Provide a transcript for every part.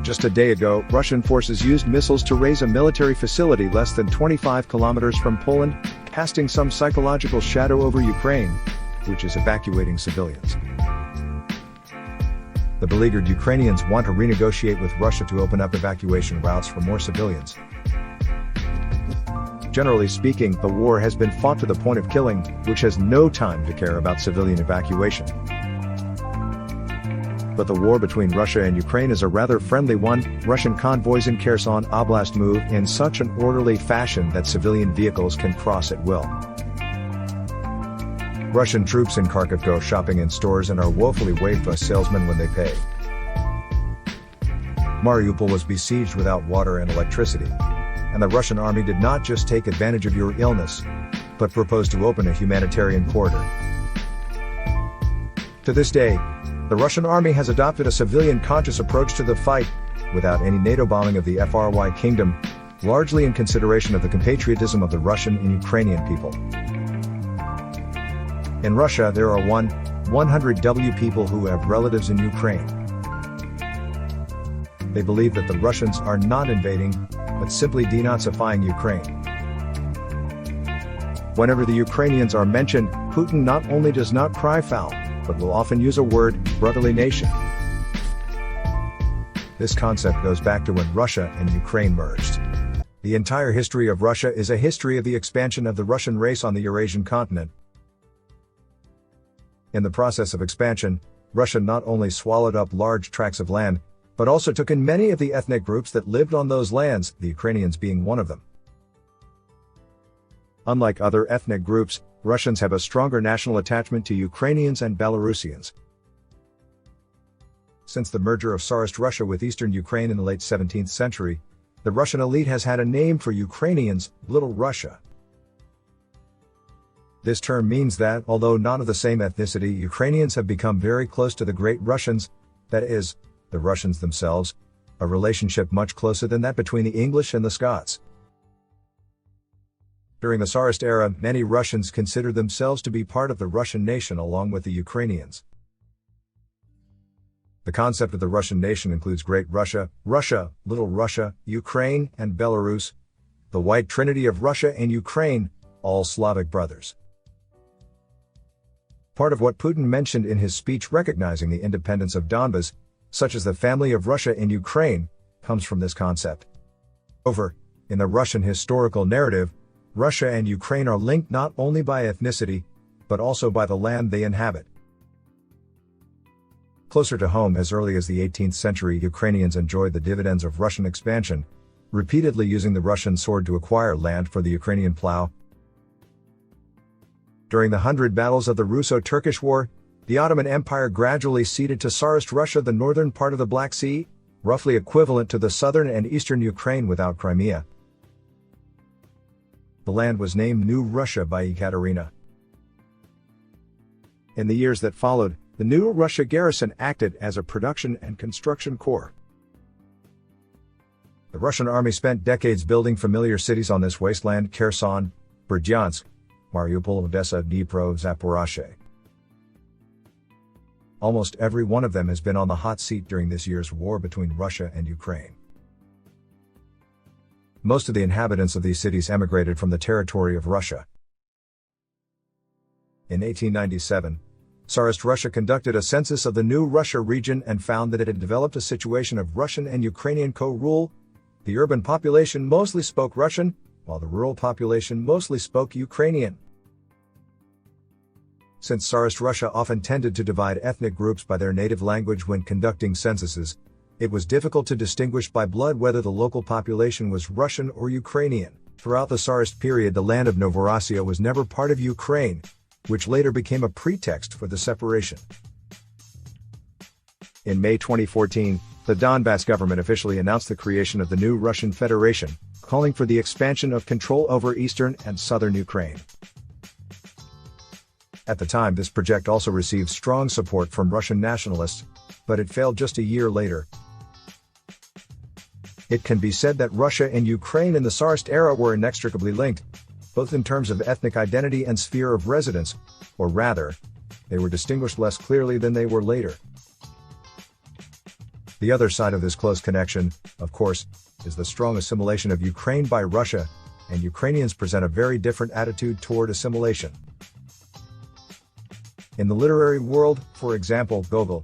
Just a day ago, Russian forces used missiles to raze a military facility less than 25 kilometers from Poland, casting some psychological shadow over Ukraine, which is evacuating civilians. The beleaguered Ukrainians want to renegotiate with Russia to open up evacuation routes for more civilians. Generally speaking, the war has been fought to the point of killing, which has no time to care about civilian evacuation. But the war between Russia and Ukraine is a rather friendly one. Russian convoys in Kherson Oblast move in such an orderly fashion that civilian vehicles can cross at will. Russian troops in Kharkiv go shopping in stores and are woefully waved by salesmen when they pay. Mariupol was besieged without water and electricity, and the Russian army did not just take advantage of your illness, but proposed to open a humanitarian corridor. To this day, the Russian army has adopted a civilian-conscious approach to the fight, without any NATO bombing of the FRY kingdom, largely in consideration of the compatriotism of the Russian and Ukrainian people. In Russia, there are 100 people who have relatives in Ukraine. They believe that the Russians are not invading, but simply denazifying Ukraine. Whenever the Ukrainians are mentioned, Putin not only does not cry foul, but will often use a word, brotherly nation. This concept goes back to when Russia and Ukraine merged. The entire history of Russia is a history of the expansion of the Russian race on the Eurasian continent. In the process of expansion, Russia not only swallowed up large tracts of land, but also took in many of the ethnic groups that lived on those lands, the Ukrainians being one of them. Unlike other ethnic groups, Russians have a stronger national attachment to Ukrainians and Belarusians. Since the merger of Tsarist Russia with Eastern Ukraine in the late 17th century, the Russian elite has had a name for Ukrainians, Little Russia. This term means that, although not of the same ethnicity, Ukrainians have become very close to the Great Russians, that is, the Russians themselves, a relationship much closer than that between the English and the Scots. During the Tsarist era, many Russians considered themselves to be part of the Russian nation along with the Ukrainians. The concept of the Russian nation includes Great Russia, Russia, Little Russia, Ukraine, and Belarus, the white trinity of Russia and Ukraine, all Slavic brothers. Part of what Putin mentioned in his speech recognizing the independence of Donbas, such as the family of Russia and Ukraine, comes from this concept. However, in the Russian historical narrative, Russia and Ukraine are linked not only by ethnicity, but also by the land they inhabit. Closer to home, as early as the 18th century, Ukrainians enjoyed the dividends of Russian expansion, repeatedly using the Russian sword to acquire land for the Ukrainian plow. During the 100 battles of the Russo-Turkish War, the Ottoman Empire gradually ceded to Tsarist Russia the northern part of the Black Sea, roughly equivalent to the southern and eastern Ukraine without Crimea. The land was named New Russia by Ekaterina. In the years that followed, the New Russia garrison acted as a production and construction corps. The Russian army spent decades building familiar cities on this wasteland: Kherson, Berdyansk, Mariupol, Odessa, Dnipro, Zaporozhye. Almost every one of them has been on the hot seat during this year's war between Russia and Ukraine. Most of the inhabitants of these cities emigrated from the territory of Russia. In 1897, Tsarist Russia conducted a census of the New Russia region and found that it had developed a situation of Russian and Ukrainian co-rule. The urban population mostly spoke Russian, while the rural population mostly spoke Ukrainian. Since Tsarist Russia often tended to divide ethnic groups by their native language when conducting censuses, it was difficult to distinguish by blood whether the local population was Russian or Ukrainian. Throughout the Tsarist period, the land of Novorossiya was never part of Ukraine, which later became a pretext for the separation. In May 2014, the Donbass government officially announced the creation of the new Russian Federation, calling for the expansion of control over eastern and southern Ukraine. At the time, this project also received strong support from Russian nationalists, but it failed just a year later. It can be said that Russia and Ukraine in the Tsarist era were inextricably linked, both in terms of ethnic identity and sphere of residence, or rather, they were distinguished less clearly than they were later. The other side of this close connection, of course, is the strong assimilation of Ukraine by Russia, and Ukrainians present a very different attitude toward assimilation. In the literary world, for example, Gogol,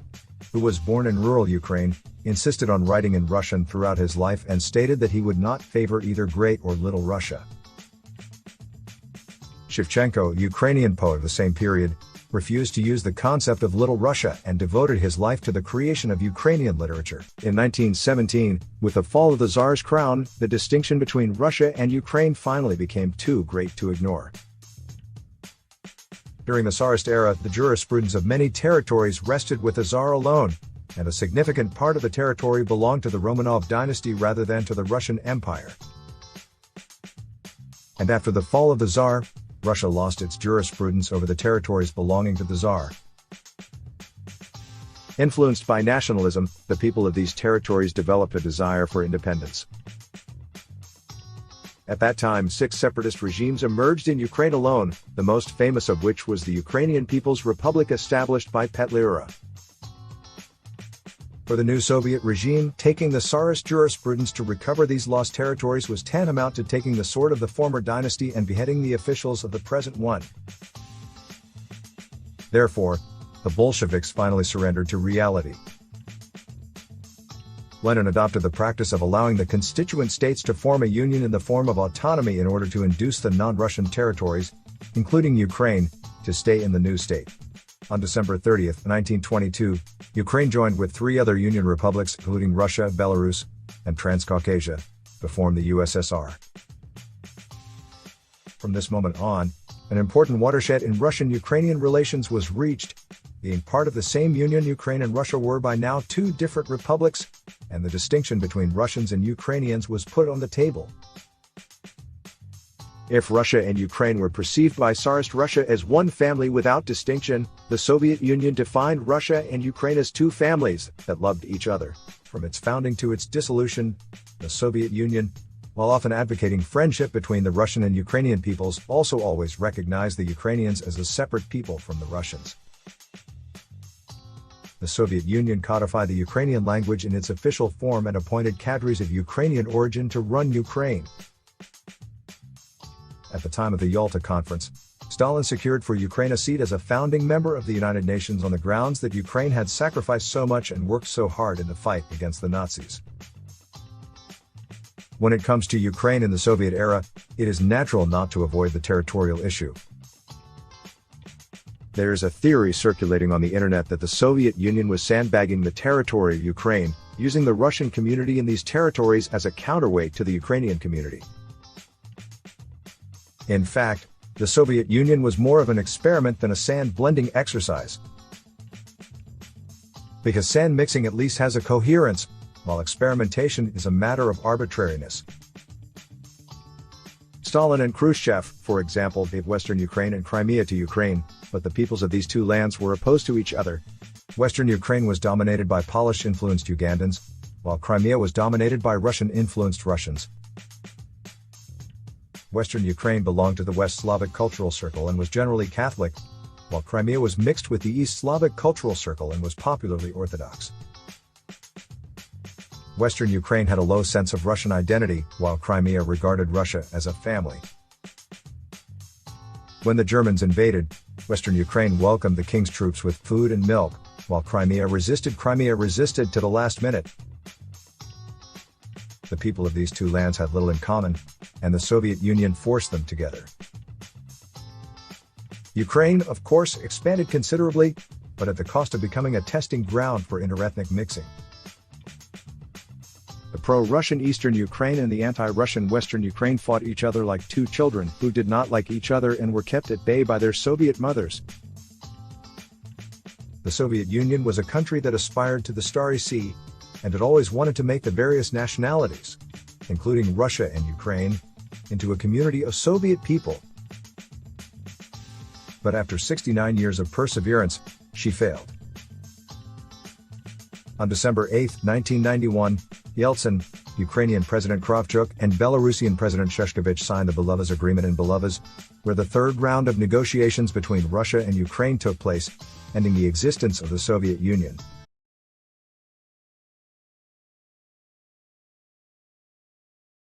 who was born in rural Ukraine, insisted on writing in Russian throughout his life and stated that he would not favor either Great or Little Russia. Shevchenko, Ukrainian poet of the same period, refused to use the concept of Little Russia and devoted his life to the creation of Ukrainian literature. In 1917, with the fall of the Tsar's crown, the distinction between Russia and Ukraine finally became too great to ignore. During the Tsarist era, the jurisprudence of many territories rested with the Tsar alone, and a significant part of the territory belonged to the Romanov dynasty rather than to the Russian Empire. And after the fall of the Tsar, Russia lost its jurisprudence over the territories belonging to the Tsar. Influenced by nationalism, the people of these territories developed a desire for independence. At that time, 6 separatist regimes emerged in Ukraine alone, the most famous of which was the Ukrainian People's Republic established by Petliura. For the new Soviet regime, taking the Tsarist jurisprudence to recover these lost territories was tantamount to taking the sword of the former dynasty and beheading the officials of the present one. Therefore, the Bolsheviks finally surrendered to reality. Lenin adopted the practice of allowing the constituent states to form a union in the form of autonomy in order to induce the non-Russian territories, including Ukraine, to stay in the new state. On December 30, 1922, Ukraine joined with 3 other Union republics, including Russia, Belarus, and Transcaucasia, to form the USSR. From this moment on, an important watershed in Russian-Ukrainian relations was reached. Being part of the same union, Ukraine and Russia were by now 2 different republics, and the distinction between Russians and Ukrainians was put on the table. If Russia and Ukraine were perceived by Tsarist Russia as one family without distinction, the Soviet Union defined Russia and Ukraine as 2 families that loved each other. From its founding to its dissolution, the Soviet Union, while often advocating friendship between the Russian and Ukrainian peoples, also always recognized the Ukrainians as a separate people from the Russians. The Soviet Union codified the Ukrainian language in its official form and appointed cadres of Ukrainian origin to run Ukraine. At the time of the Yalta Conference, Stalin secured for Ukraine a seat as a founding member of the United Nations on the grounds that Ukraine had sacrificed so much and worked so hard in the fight against the Nazis. When it comes to Ukraine in the Soviet era, it is natural not to avoid the territorial issue. There is a theory circulating on the internet that the Soviet Union was sandbagging the territory of Ukraine, using the Russian community in these territories as a counterweight to the Ukrainian community. In fact, the Soviet Union was more of an experiment than a sand-blending exercise. Because sand mixing at least has a coherence, while experimentation is a matter of arbitrariness. Stalin and Khrushchev, for example, gave Western Ukraine and Crimea to Ukraine, but the peoples of these 2 lands were opposed to each other. Western Ukraine was dominated by Polish-influenced Ugandans, while Crimea was dominated by Russian-influenced Russians. Western Ukraine belonged to the West Slavic cultural circle and was generally Catholic, while Crimea was mixed with the East Slavic cultural circle and was popularly Orthodox. Western Ukraine had a low sense of Russian identity, while Crimea regarded Russia as a family. When the Germans invaded, Western Ukraine welcomed the king's troops with food and milk, while Crimea resisted to the last minute. The people of these 2 lands had little in common, and the Soviet Union forced them together. Ukraine, of course, expanded considerably, but at the cost of becoming a testing ground for interethnic mixing. The pro-Russian Eastern Ukraine and the anti-Russian Western Ukraine fought each other like 2 children who did not like each other and were kept at bay by their Soviet mothers. The Soviet Union was a country that aspired to the Starry Sea, and had always wanted to make the various nationalities, including Russia and Ukraine, into a community of Soviet people. But after 69 years of perseverance, she failed. On December 8, 1991, Yeltsin, Ukrainian President Kravchuk, and Belarusian President Sheshkovich signed the Belovezh Agreement in Belovezh, where the 3rd round of negotiations between Russia and Ukraine took place, ending the existence of the Soviet Union.